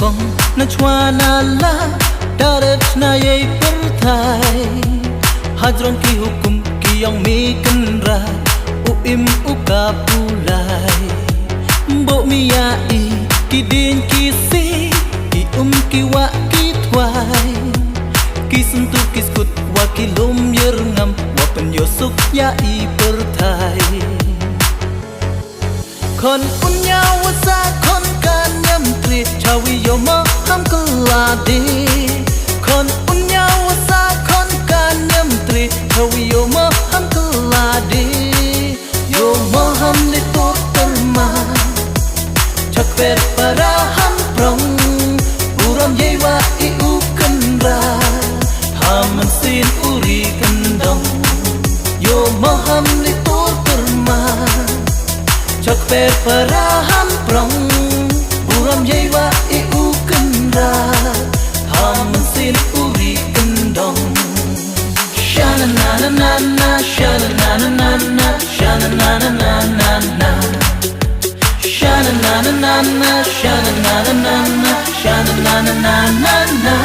kong na chua na la daret na ye perthai hadron ki hukum ki yang mi kenra u im u kapulai bo mi ya i ki din ki si ki ki wa ki twai ki sentu ki skut wa ki lum yer ngam wa pen yosuk ya i perthai kon unya wasa kon kan nyam tri chawi yo ma ham kalade kon unya wasa kon kan nyam tri chawi yo ma ham kalade yo ma ham le to terma chak per para ham prong uram ye wa I u kanra ham sin uri kandong yo ma ham le to terma chak per para ham prong uram ye wa I u kanra ham sin uri kandong shana na na na na shana na na na na shana na na na na na shana na na na na shana na na na na shana na na na na na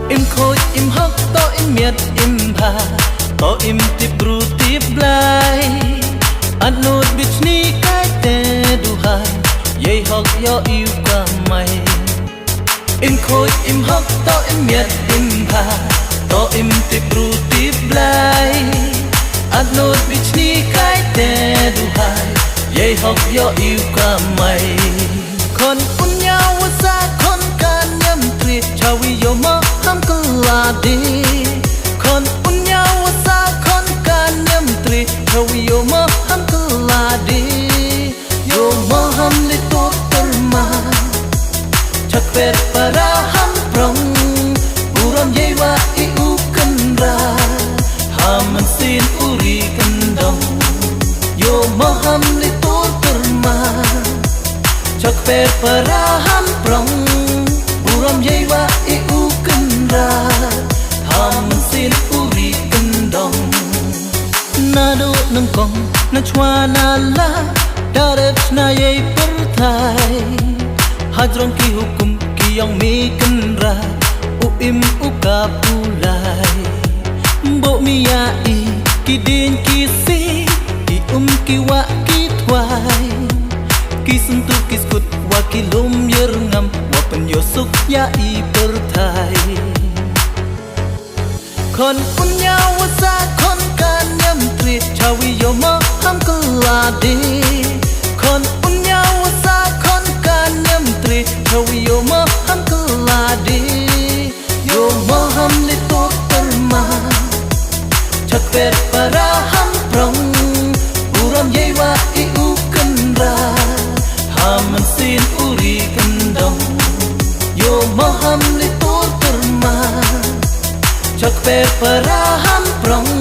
im khôi im hốc to im miệt im bà to im tip ru tip blai anut bich ni kai te du hai yei hok yo yêu qua mày im khôi im hốc to im miệt im bà to im tip ru tip blai anut bich ni kai te du hai yei hok yo yêu qua mày kon unya wasa kon kan nyam tri chawi yo ma ham kalade kon unya wasa kon kan nyam tri chawi yo ma ham kalade yo ma ham le to terma chak per para ham prong uram ye wa I u kanra ham sin uri kandong yo ma ham le to terma chak per para ham prong uram ye wa I u kanra ham sin uri kandong na do nang kong na chua na la daret na ye perthai hadron ki hukum ki yang mi kanra u im u kapulai bo mi ya I ki din ki si ki ki wa ki twai ki sentu ki skut wa ki lum yer ngam wa pen yosuk ya I perthai kon unya wasa kon kan nyam tri chawi yo ma ham kalade kon unya wasa kon kan nyam tri chawi yo ma ham kalade yo ma ham le to terma chak per para ham prong uram ye wa I u kanra ham sin uri kandong yo ma ham le to terma chak per para ham prong